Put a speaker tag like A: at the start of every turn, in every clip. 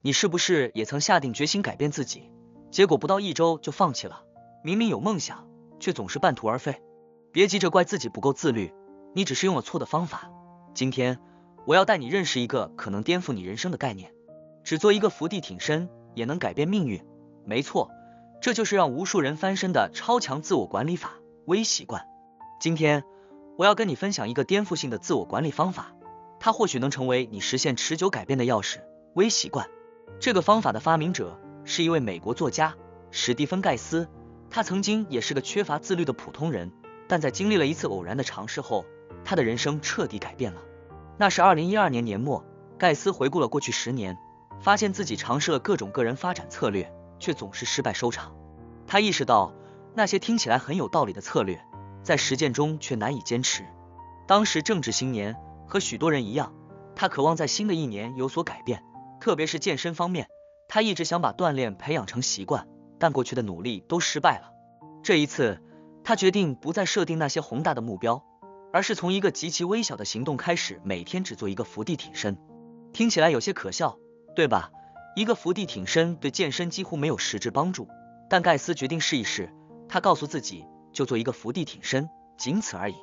A: 你是不是也曾下定决心改变自己，结果不到1周就放弃了？明明有梦想，却总是半途而废。别急着怪自己不够自律，你只是用了错的方法。今天我要带你认识一个可能颠覆你人生的概念，只做一个伏地挺身也能改变命运。没错，这就是让无数人翻身的超强自我管理法——微习惯。今天我要跟你分享一个颠覆性的自我管理方法，它或许能成为你实现持久改变的钥匙——微习惯。这个方法的发明者是一位美国作家史蒂芬·盖斯，他曾经也是个缺乏自律的普通人，但在经历了一次偶然的尝试后，他的人生彻底改变了。那是2012年年末，盖斯回顾了过去10年，发现自己尝试了各种个人发展策略，却总是失败收场。他意识到，那些听起来很有道理的策略，在实践中却难以坚持。当时正值新年，和许多人一样，他渴望在新的一年有所改变，特别是健身方面，他一直想把锻炼培养成习惯，但过去的努力都失败了。这一次，他决定不再设定那些宏大的目标，而是从一个极其微小的行动开始，每天只做一个伏地挺身。听起来有些可笑，对吧？一个伏地挺身对健身几乎没有实质帮助，但盖斯决定试一试。他告诉自己，就做一个伏地挺身，仅此而已。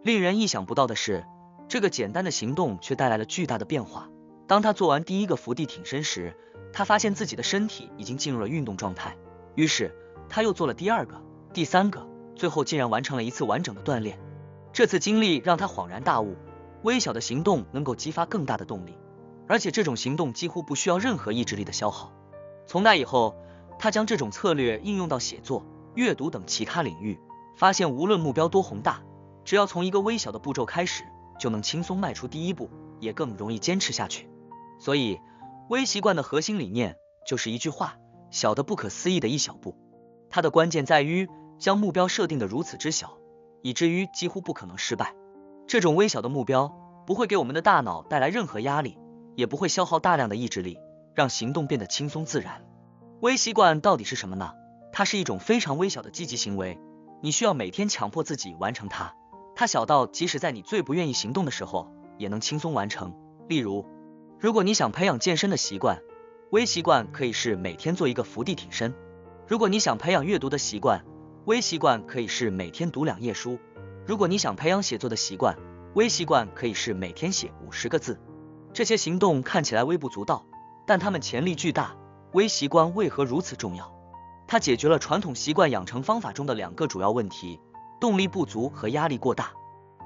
A: 令人意想不到的是，这个简单的行动却带来了巨大的变化。当他做完第一个伏地挺身时，他发现自己的身体已经进入了运动状态，于是他又做了第2个、第3个，最后竟然完成了一次完整的锻炼。这次经历让他恍然大悟，微小的行动能够激发更大的动力，而且这种行动几乎不需要任何意志力的消耗。从那以后，他将这种策略应用到写作、阅读等其他领域，发现无论目标多宏大，只要从一个微小的步骤开始，就能轻松迈出第一步，也更容易坚持下去。所以，微习惯的核心理念就是一句话：小的不可思议的一小步。它的关键在于将目标设定的如此之小，以至于几乎不可能失败。这种微小的目标不会给我们的大脑带来任何压力，也不会消耗大量的意志力，让行动变得轻松自然。微习惯到底是什么呢？它是一种非常微小的积极行为，你需要每天强迫自己完成它。它小到即使在你最不愿意行动的时候，也能轻松完成。例如，如果你想培养健身的习惯，微习惯可以是每天做一个伏地挺身；如果你想培养阅读的习惯，微习惯可以是每天读2页书；如果你想培养写作的习惯，微习惯可以是每天写50个字。这些行动看起来微不足道，但它们潜力巨大。微习惯为何如此重要？它解决了传统习惯养成方法中的2个主要问题：动力不足和压力过大。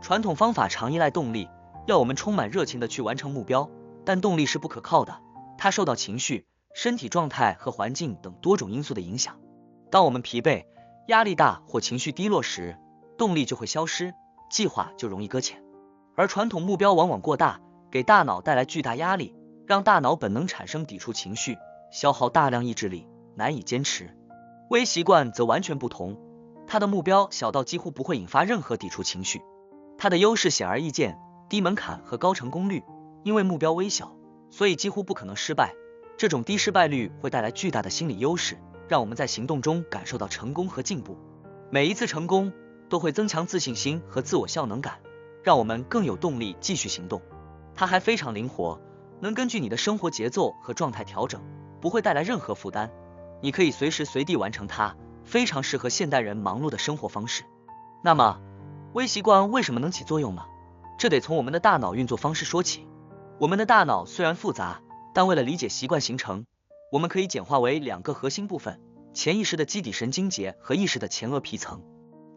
A: 传统方法常依赖动力，要我们充满热情地去完成目标，但动力是不可靠的，它受到情绪、身体状态和环境等多种因素的影响。当我们疲惫、压力大或情绪低落时，动力就会消失，计划就容易搁浅。而传统目标往往过大，给大脑带来巨大压力，让大脑本能产生抵触情绪，消耗大量意志力，难以坚持。微习惯则完全不同，它的目标小到几乎不会引发任何抵触情绪。它的优势显而易见，低门槛和高成功率。因为目标微小，所以几乎不可能失败。这种低失败率会带来巨大的心理优势，让我们在行动中感受到成功和进步。每一次成功都会增强自信心和自我效能感，让我们更有动力继续行动。它还非常灵活，能根据你的生活节奏和状态调整，不会带来任何负担。你可以随时随地完成它，非常适合现代人忙碌的生活方式。那么，微习惯为什么能起作用呢？这得从我们的大脑运作方式说起。我们的大脑虽然复杂，但为了理解习惯形成，我们可以简化为2个核心部分：潜意识的基底神经节和意识的前额皮层。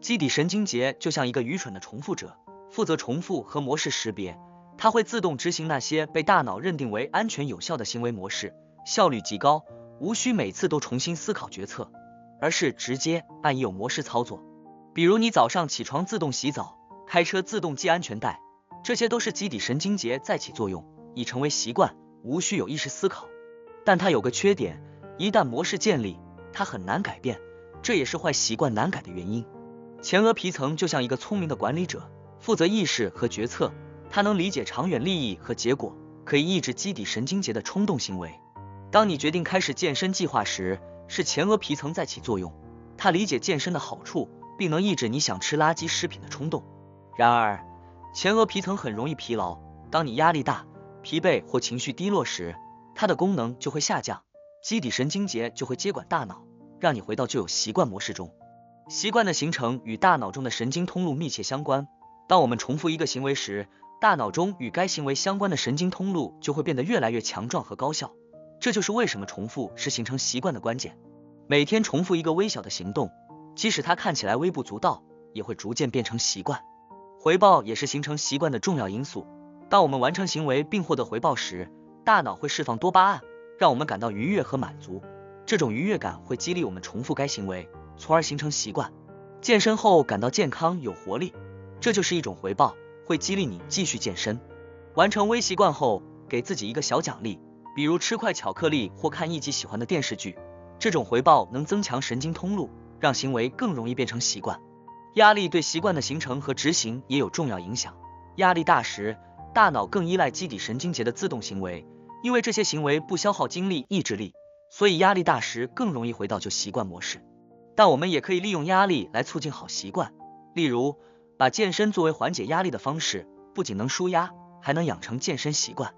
A: 基底神经节就像一个愚蠢的重复者，负责重复和模式识别，它会自动执行那些被大脑认定为安全有效的行为模式，效率极高，无需每次都重新思考决策，而是直接按已有模式操作。比如你早上起床自动洗澡，开车自动系安全带，这些都是基底神经节在起作用，已成为习惯，无需有意识思考。但它有个缺点，一旦模式建立，它很难改变，这也是坏习惯难改的原因。前额皮层就像一个聪明的管理者，负责意识和决策，它能理解长远利益和结果，可以抑制基底神经节的冲动行为。当你决定开始健身计划时，是前额皮层在起作用，它理解健身的好处，并能抑制你想吃垃圾食品的冲动。然而，前额皮层很容易疲劳，当你压力大、疲惫或情绪低落时，它的功能就会下降，基底神经节就会接管大脑，让你回到旧有习惯模式中。习惯的形成与大脑中的神经通路密切相关，当我们重复一个行为时，大脑中与该行为相关的神经通路就会变得越来越强壮和高效。这就是为什么重复是形成习惯的关键。每天重复一个微小的行动，即使它看起来微不足道，也会逐渐变成习惯。回报也是形成习惯的重要因素。当我们完成行为并获得回报时，大脑会释放多巴胺，让我们感到愉悦和满足。这种愉悦感会激励我们重复该行为，从而形成习惯。健身后感到健康有活力，这就是一种回报，会激励你继续健身。完成微习惯后，给自己一个小奖励，比如吃块巧克力或看一集喜欢的电视剧，这种回报能增强神经通路，让行为更容易变成习惯。压力对习惯的形成和执行也有重要影响。压力大时，大脑更依赖基底神经节的自动行为，因为这些行为不消耗精力、意志力，所以压力大时更容易回到旧习惯模式。但我们也可以利用压力来促进好习惯，例如把健身作为缓解压力的方式，不仅能舒压，还能养成健身习惯。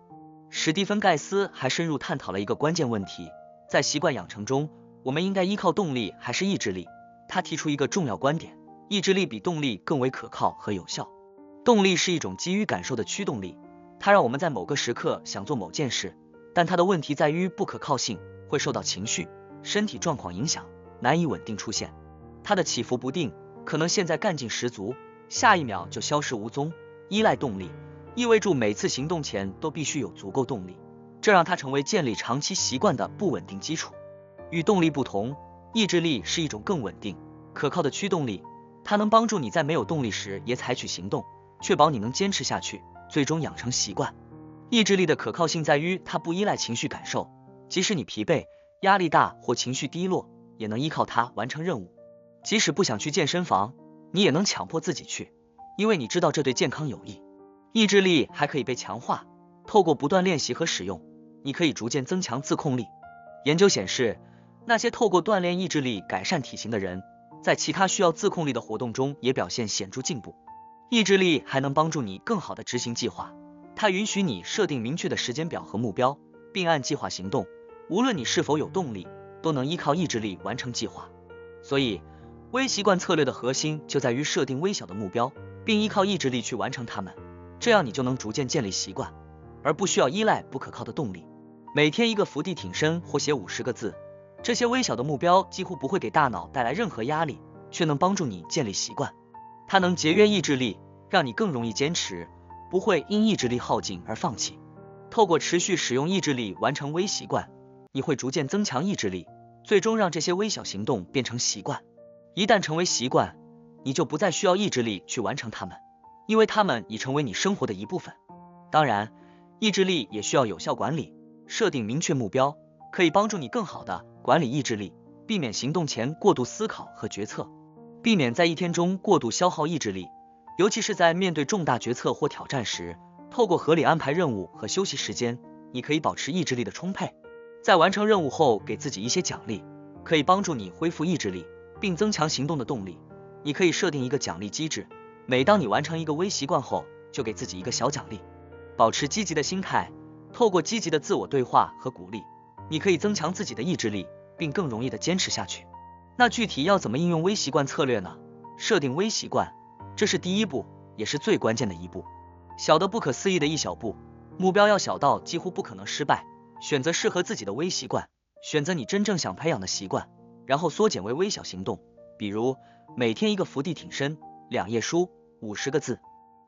A: 史蒂芬·盖斯还深入探讨了一个关键问题，在习惯养成中，我们应该依靠动力还是意志力？他提出一个重要观点，意志力比动力更为可靠和有效。动力是一种基于感受的驱动力，它让我们在某个时刻想做某件事，但它的问题在于不可靠性，会受到情绪、身体状况影响，难以稳定出现。它的起伏不定，可能现在干劲十足，下一秒就消失无踪。依赖动力意味着每次行动前都必须有足够动力，这让它成为建立长期习惯的不稳定基础。与动力不同，意志力是一种更稳定、可靠的驱动力，它能帮助你在没有动力时也采取行动，确保你能坚持下去，最终养成习惯。意志力的可靠性在于它不依赖情绪感受，即使你疲惫、压力大或情绪低落，也能依靠它完成任务。即使不想去健身房，你也能强迫自己去，因为你知道这对健康有益。意志力还可以被强化，透过不断练习和使用，你可以逐渐增强自控力。研究显示，那些透过锻炼意志力改善体型的人，在其他需要自控力的活动中也表现显著进步。意志力还能帮助你更好地执行计划，它允许你设定明确的时间表和目标，并按计划行动。无论你是否有动力，都能依靠意志力完成计划。所以，微习惯策略的核心就在于设定微小的目标，并依靠意志力去完成它们，这样你就能逐渐建立习惯，而不需要依赖不可靠的动力。每天一个伏地挺身或写50个字，这些微小的目标几乎不会给大脑带来任何压力，却能帮助你建立习惯。它能节约意志力，让你更容易坚持，不会因意志力耗尽而放弃。透过持续使用意志力完成微习惯，你会逐渐增强意志力，最终让这些微小行动变成习惯。一旦成为习惯，你就不再需要意志力去完成它们，因为它们已成为你生活的一部分。当然，意志力也需要有效管理，设定明确目标，可以帮助你更好地管理意志力，避免行动前过度思考和决策，避免在一天中过度消耗意志力，尤其是在面对重大决策或挑战时，透过合理安排任务和休息时间，你可以保持意志力的充沛。在完成任务后给自己一些奖励，可以帮助你恢复意志力，并增强行动的动力。你可以设定一个奖励机制，每当你完成一个微习惯后，就给自己一个小奖励。保持积极的心态，透过积极的自我对话和鼓励，你可以增强自己的意志力，并更容易的坚持下去。那具体要怎么应用微习惯策略呢？设定微习惯，这是第一步，也是最关键的一步。小的不可思议的一小步，目标要小到几乎不可能失败。选择适合自己的微习惯，选择你真正想培养的习惯，然后缩减为微小行动，比如每天一个伏地挺身，2页书，50个字。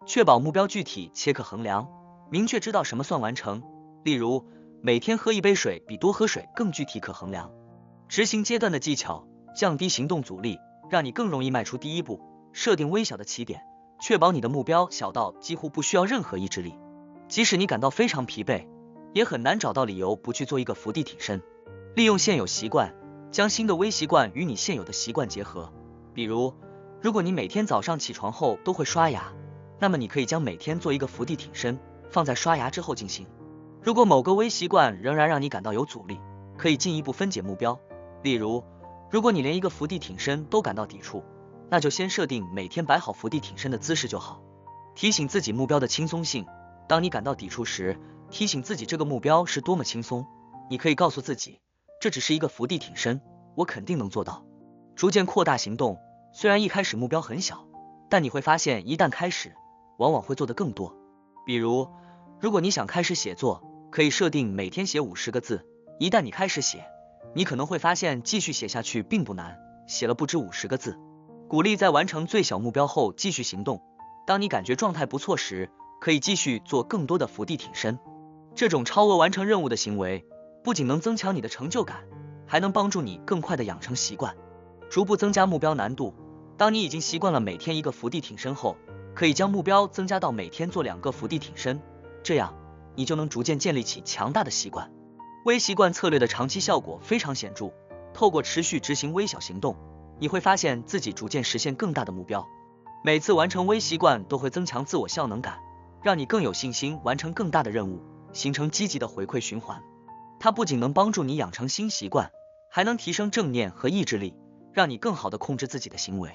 A: 确保目标具体且可衡量，明确知道什么算完成。例如，每天喝1杯水比多喝水更具体可衡量。执行阶段的技巧，降低行动阻力，让你更容易迈出第一步。设定微小的起点，确保你的目标小到几乎不需要任何意志力。即使你感到非常疲惫，也很难找到理由不去做一个伏地挺身。利用现有习惯，将新的微习惯与你现有的习惯结合。比如，如果你每天早上起床后都会刷牙，那么你可以将每天做一个伏地挺身放在刷牙之后进行。如果某个微习惯仍然让你感到有阻力，可以进一步分解目标。例如，如果你连一个伏地挺身都感到抵触，那就先设定每天摆好伏地挺身的姿势就好。提醒自己目标的轻松性，当你感到抵触时，提醒自己这个目标是多么轻松，你可以告诉自己，这只是一个伏地挺身，我肯定能做到。逐渐扩大行动，虽然一开始目标很小，但你会发现一旦开始，往往会做得更多。比如，如果你想开始写作，可以设定每天写50个字，一旦你开始写，你可能会发现继续写下去并不难，写了不止50个字。鼓励在完成最小目标后继续行动，当你感觉状态不错时，可以继续做更多的伏地挺身。这种超额完成任务的行为，不仅能增强你的成就感，还能帮助你更快的养成习惯。逐步增加目标难度，当你已经习惯了每天一个伏地挺身后，可以将目标增加到每天做2个伏地挺身，这样你就能逐渐建立起强大的习惯。微习惯策略的长期效果非常显著，透过持续执行微小行动，你会发现自己逐渐实现更大的目标。每次完成微习惯都会增强自我效能感，让你更有信心完成更大的任务，形成积极的回馈循环。它不仅能帮助你养成新习惯，还能提升正念和意志力，让你更好地控制自己的行为。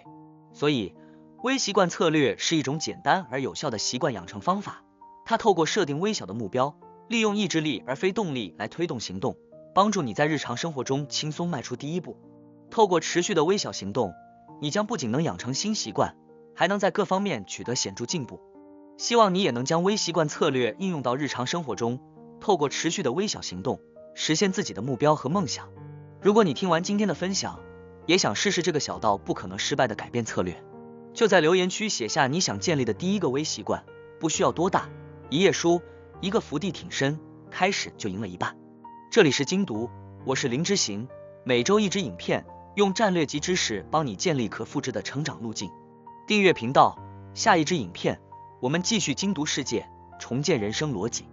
A: 所以，微习惯策略是一种简单而有效的习惯养成方法。它透过设定微小的目标，利用意志力而非动力来推动行动，帮助你在日常生活中轻松迈出第一步。透过持续的微小行动，你将不仅能养成新习惯，还能在各方面取得显著进步。希望你也能将微习惯策略应用到日常生活中，透过持续的微小行动，实现自己的目标和梦想。如果你听完今天的分享，也想试试这个小到不可能失败的改变策略，就在留言区写下你想建立的第一个微习惯，不需要多大，一页书，一个伏地挺身，开始就赢了一半。这里是精读，我是林之行，每周一支影片，用战略及知识帮你建立可复制的成长路径。订阅频道，下一支影片，我们继续精读世界，重建人生逻辑。